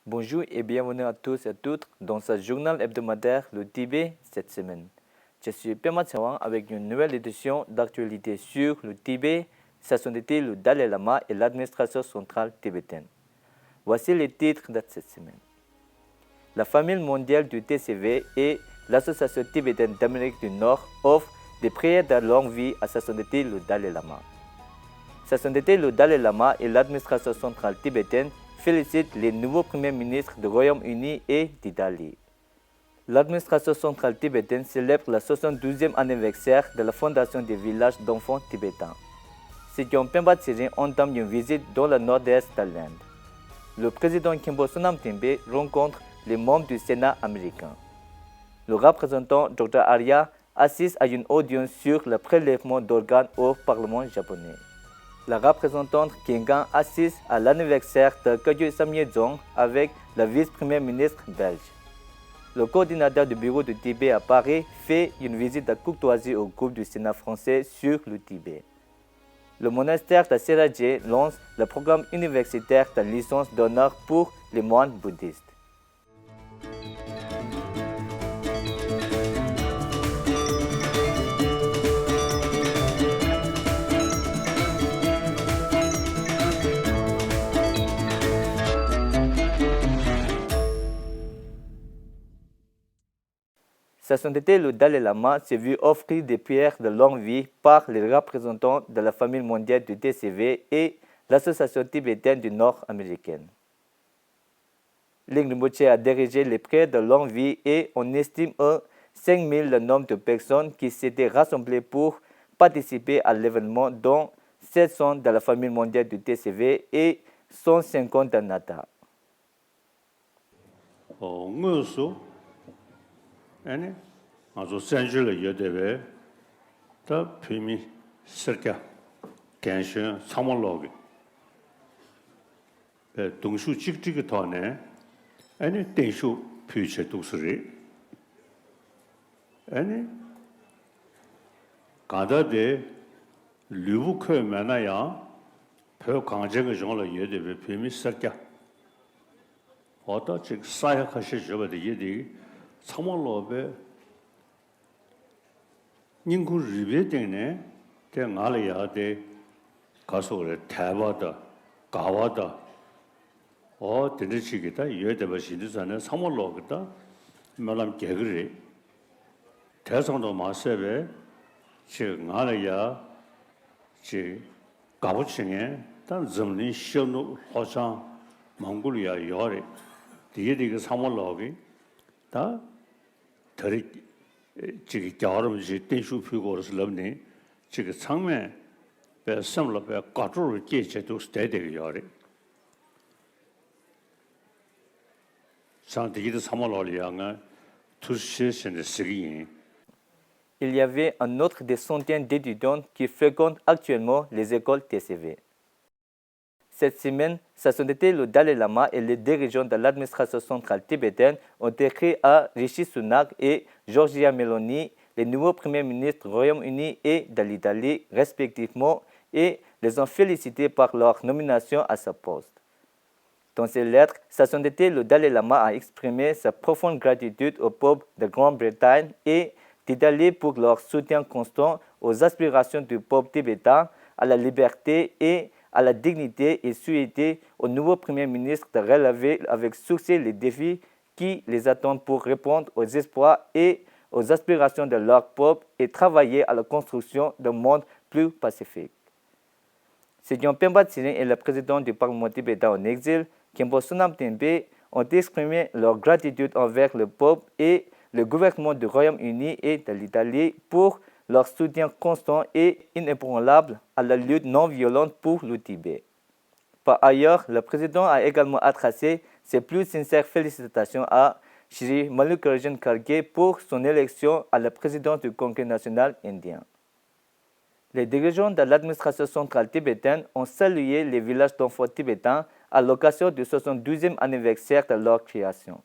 Bonjour et bienvenue à tous et à toutes dans ce journal hebdomadaire Le Tibet cette semaine. Je suis Pema Tsawang avec une nouvelle édition d'actualité sur le Tibet, sa sainteté, le Dalai Lama et l'administration centrale tibétaine. Voici les titres de cette semaine. La famille mondiale du TCV et l'Association tibétaine d'Amérique du Nord offrent des prières de longue vie à sa sainteté, le Dalai Lama. Sa sainteté, le Dalai Lama et l'administration centrale tibétaine félicitent les nouveaux premiers ministres du Royaume-Uni et d'Italie. L'administration centrale tibétaine célèbre le 72e anniversaire de la fondation des villages d'enfants tibétains. Sikyong Pemba Tsering entame une visite dans le nord-est de l'Inde. Le président Khenpo Sonam Tembe rencontre les membres du Sénat américain. Le représentant Dr. Arya assiste à une audience sur le prélèvement d'organes au Parlement japonais. La représentante Kingan assiste à l'anniversaire de Kagyu Samyedzong avec le vice-premier ministre belge. Le coordinateur du bureau du Tibet à Paris fait une visite de courtoisie au groupe du Sénat français sur le Tibet. Le monastère de Seraje lance le programme universitaire de licence d'honneur pour les moines bouddhistes. Sa sainteté, le Dalai Lama s'est vu offrir des prières de longue vie par les représentants de la famille mondiale du TCV et l'Association tibétaine du Nord américaine. Ling Rinpoche a dirigé les prières de longue vie et on estime à 5000 le nombre de personnes qui s'étaient rassemblées pour participer à l'événement, dont 700 de la famille mondiale du TCV et 150 de Nata. 아니 아주 센줄을 여대베 더 피미 설자 간신 사mol로기 동수 직직이 더네 아니 대수 표체 독수리 아니 가다데 류부커 만나야 표 강제가 정을 여대베 피미 설자 어떠 즉 사역하시 저버데 예디 사mol로베 인구 리베 때문에 대나리아데 가서래 대바다 가와다 드르치기다 여대버시드잖아 사mol로거다 말람 개그리 대성도 마세베 즉 나리아 즉 가부층에 단 점리 시험도 호상 몽골리아 요래 디에디가 사mol로기 다 더리 지기 겨울음지 댄슈 피고로서 넘네 지금 상매 배 섬로 배 가tro를 제제도 스테데가 요래 상디기도 사mol로리앙아 투시신의 시기인. Il y avait un autre des centaines d'étudiants qui fréquentent actuellement les écoles TCV. Cette semaine, sa sainteté le Dalai Lama et les dirigeants de l'administration centrale tibétaine ont écrit à Rishi Sunak et Giorgia Meloni, les nouveaux premiers ministres du Royaume-Uni et de l'Italie, respectivement, et les ont félicités par leur nomination à ce poste. Dans ces lettres, sa sainteté le Dalai Lama a exprimé sa profonde gratitude au peuple de Grande-Bretagne et d'Italie pour leur soutien constant aux aspirations du peuple tibétain à la liberté et à la dignité et souhaiter au nouveau Premier ministre de relever avec succès les défis qui les attendent pour répondre aux espoirs et aux aspirations de leur peuple et travailler à la construction d'un monde plus pacifique. Sikyong Pemba Tsering et le président du Parlement tibétain en exil, Khenpo Sonam Tembe, ont exprimé leur gratitude envers le peuple et le gouvernement du Royaume-Uni et de l'Italie pour leur soutien constant et inébranlable à la lutte non violente pour le Tibet. Par ailleurs, le président a également adressé ses plus sincères félicitations à Shri Mallikarjun Kharge pour son élection à la présidence du Congrès national indien. Les dirigeants de l'administration centrale tibétaine ont salué les villages d'enfants tibétains à l'occasion du 72e anniversaire de leur création.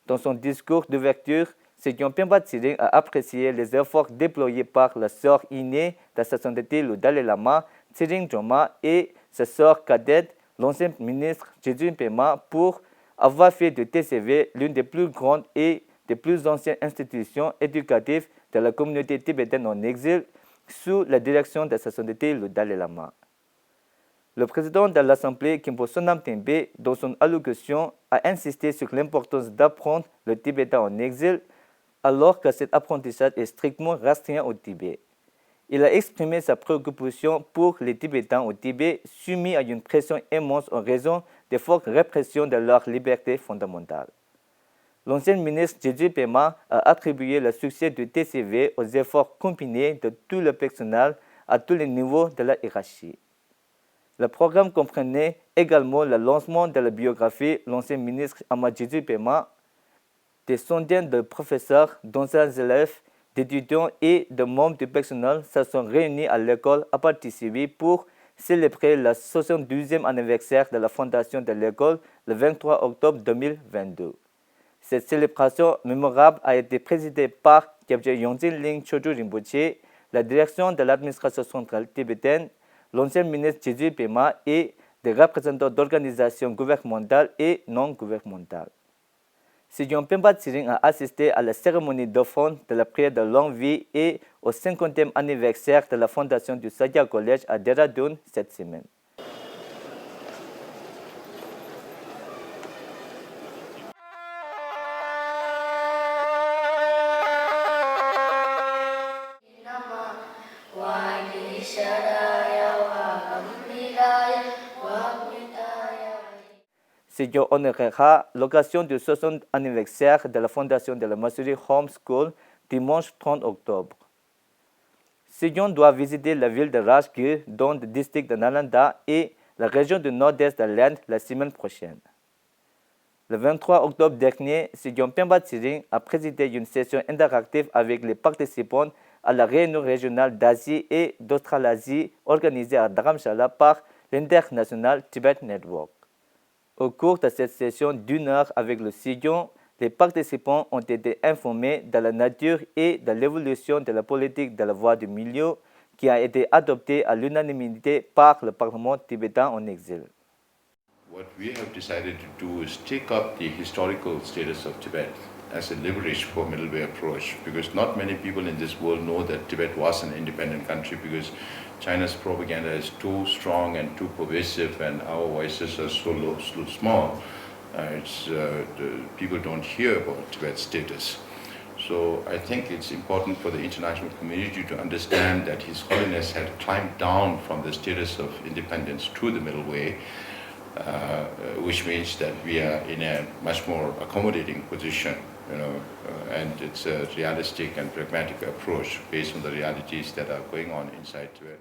Dans son discours d'ouverture, Sikyong Pemba Tsering a apprécié les efforts déployés par la sœur aînée de sa sainteté le Dalai Lama, Tsering Droma, et sa sœur cadette, l'ancien ministre Jedun Pema, pour avoir fait de TCV l'une des plus grandes et des plus anciennes institutions éducatives de la communauté tibétaine en exil sous la direction de sa sainteté le Dalai Lama. Le président de l'Assemblée, Khenpo Sonam Tenpe, dans son allocution, a insisté sur l'importance d'apprendre le tibétain en exil, alors que cet apprentissage est strictement restreint au Tibet. Il a exprimé sa préoccupation pour les Tibétains au Tibet soumis à une pression immense en raison des fortes répressions de leur liberté fondamentale. L'ancien ministre Jeju Pema a attribué le succès du TCV aux efforts combinés de tout le personnel à tous les niveaux de la hiérarchie. Le programme comprenait également le lancement de la biographie de l'ancien ministre Ama Jeju Pema. Des centaines de professeurs, d'anciens élèves, d'étudiants et de membres du personnel se sont réunis à l'école à participer pour célébrer le 72e anniversaire de la fondation de l'école le 23 octobre 2022. Cette célébration mémorable a été présidée par Kyabje Yongzin Ling Choju Rinpoche, la direction de l'administration centrale tibétaine, l'ancien ministre Jeju Pema et des représentants d'organisations gouvernementales et non gouvernementales. Sigyong Pemba Tsering a assisté à la cérémonie d'offrande de la prière de longue vie et au 50e anniversaire de la fondation du Sadhya College à Dehradun cette semaine. Sigyong honorera l'occasion du 60e anniversaire de la fondation de la Masuri Home School dimanche 30 octobre. Sigyong doit visiter la ville de Rajgir dans le district de Nalanda et la région du nord-est de l'Inde la semaine prochaine. Le 23 octobre dernier, Sigyong Pemba Tsering a présidé une session interactive avec les participants à la réunion régionale d'Asie et d'Australasie organisée à Dharamshala par l'International Tibet Network. Au cours de cette session d'une heure avec le Sigyong, les participants ont été informés de la nature et de l'évolution de la politique de la voie du milieu qui a été adoptée à l'unanimité par le Parlement tibétain en exil. What we have decided to do is take up the historical status of Tibet as a liberation for middle way approach, because not many people in this world know that Tibet was an independent country, because China's propaganda is too strong and too pervasive and our voices are so low, so small. People don't hear about Tibet's status. So I think it's important for the international community to understand that His Holiness had climbed down from the status of independence to the middle way, which means that we are in a much more accommodating position, and it's a realistic and pragmatic approach based on the realities that are going on inside Tibet.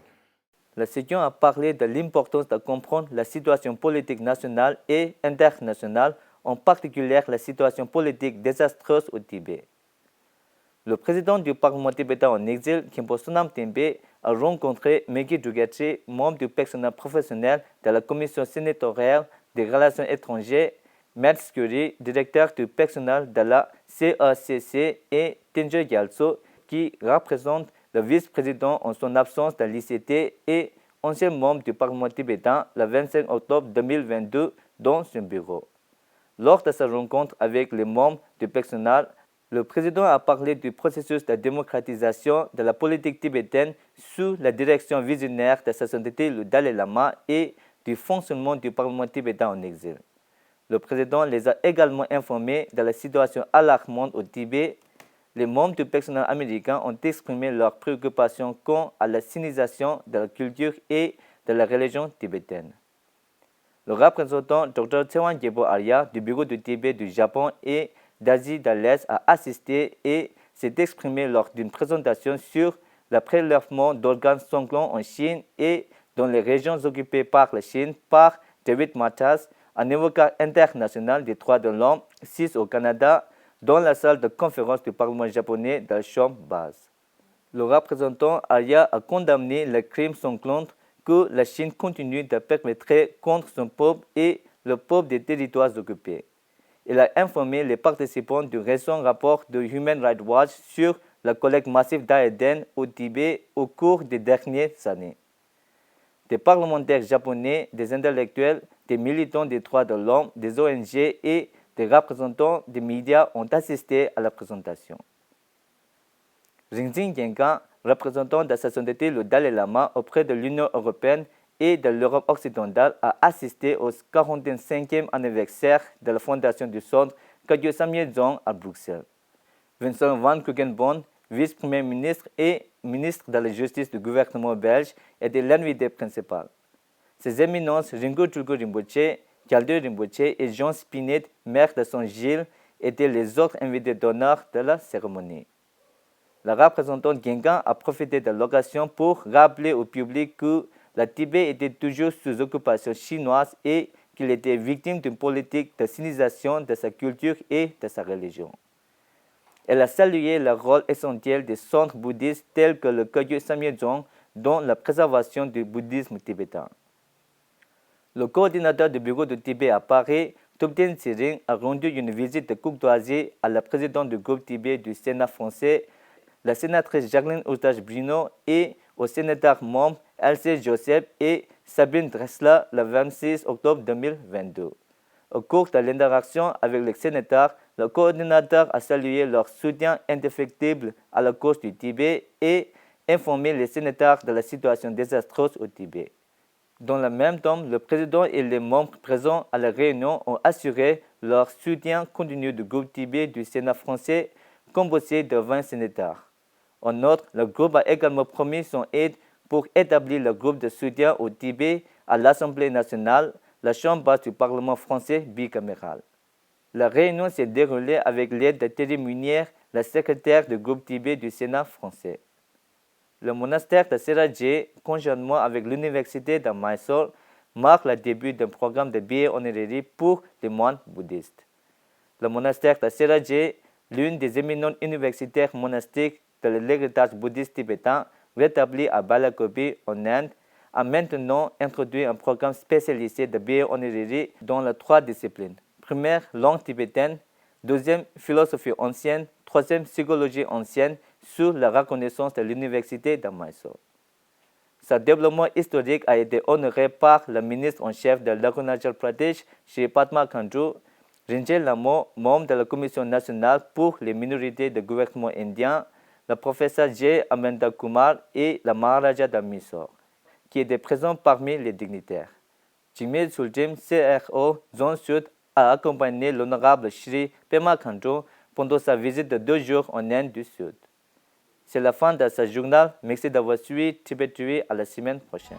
Le Sigyong a parlé de l'importance de comprendre la situation politique nationale et internationale, en particulier la situation politique désastreuse au Tibet. Le président du Parlement tibétain en exil, Khenpo Sonam Tenpe, a rencontré Meghi Dugatri, membre du personnel professionnel de la Commission sénatoriale des relations étrangères, Matt Curie, directeur du personnel de la CACC, et Tenje Gyaltso, qui représente le vice-président en son absence de l'ICT et ancien membre du Parlement tibétain le 25 octobre 2022 dans son bureau. Lors de sa rencontre avec les membres du personnel, le président a parlé du processus de démocratisation de la politique tibétaine sous la direction visionnaire de sa sainteté le Dalai Lama et du fonctionnement du Parlement tibétain en exil. Le président les a également informés de la situation alarmante au Tibet. Les membres du personnel américain ont exprimé leurs préoccupations quant à la sinisation de la culture et de la religion tibétaine. Le représentant Dr. Tsewan Gyebo Arya du bureau du Tibet du Japon et d'Asie de l'Est a assisté et s'est exprimé lors d'une présentation sur le prélèvement d'organes sanglants en Chine et dans les régions occupées par la Chine par David Matas, un avocat international des droits de l'homme, 6 au Canada, dans la salle de conférence du Parlement japonais de la chambre basse. Le représentant Arya a condamné les crimes sanglants que la Chine continue de perpétrer contre son peuple et le peuple des territoires occupés. Il a informé les participants du récent rapport de Human Rights Watch sur la collecte massive d'ADN au Tibet au cours des dernières années. des parlementaires japonais, des intellectuels, des militants des droits de l'homme, des ONG et des représentants des médias ont assisté à la présentation. Rinzin Genkan, représentant de sa sainteté le Dalai Lama auprès de l'Union européenne et de l'Europe occidentale, a assisté au 45e anniversaire de la fondation du centre Kagyu Samye Dzong à Bruxelles. Vincent van Quickenborne, vice-premier ministre et ministre de la Justice du gouvernement belge, était l'invité principal. Ses éminences Ringo Tulku Rinpoche, Gyaldo Rinpoche et Jean Spinet, maire de Saint-Gilles, étaient les autres invités d'honneur de la cérémonie. La représentante Genkan a profité de l'occasion pour rappeler au public que le Tibet était toujours sous occupation chinoise et qu'il était victime d'une politique de sinisation de sa culture et de sa religion. Elle a salué le rôle essentiel des centres bouddhistes tels que le Kagyu Samye Dzong dans la préservation du bouddhisme tibétain. Le coordinateur du bureau du Tibet à Paris, Thubten Tsering, a rendu une visite de courtoisie à la présidente du groupe Tibet du Sénat français, la sénatrice Jacqueline Eustache-Bruno, et aux sénateurs membres Elsie Joseph et Sabine Dressler le 26 octobre 2022. Au cours de l'interaction avec les sénateurs, le coordinateur a salué leur soutien indéfectible à la cause du Tibet et informé les sénateurs de la situation désastreuse au Tibet. Dans le même temps, le président et les membres présents à la réunion ont assuré leur soutien continu du groupe Tibet du Sénat français, composé de 20 sénateurs. En outre, le groupe a également promis son aide pour établir le groupe de soutien au Tibet à l'Assemblée nationale, la chambre basse du Parlement français bicaméral. La réunion s'est déroulée avec l'aide de Thierry Munière, la secrétaire du groupe Tibet du Sénat français. Le monastère de Seraje, conjointement avec l'université de Mysore, marque le début d'un programme de billets honoraires pour les moines bouddhistes. Le monastère de Seraje, l'une des éminentes universités monastiques de l'héritage bouddhiste tibétain, rétabli à Balakopi, en Inde, a maintenant introduit un programme spécialisé de billets honoraires dans les 3 disciplines. Première, langue tibétaine. Deuxième, philosophie ancienne. Troisième, psychologie ancienne, sur la reconnaissance de l'université de Mysore. Ce développement historique a été honoré par le ministre en chef de l'Arunachal Pradesh, Shri Padma Khandru, Rinzai Lamo, membre de la Commission nationale pour les minorités du gouvernement indien, le professeur J. Amanda Kumar et la Maharaja de Mysore, qui étaient présents parmi les dignitaires. Jigme Suljim, CRO, Zone Sud, a accompagné l'honorable Shri Pema Khandru pendant sa visite de 2 jours en Inde du Sud. C'est la fin de ce journal. Merci d'avoir suivi Tibet TV à la semaine prochaine.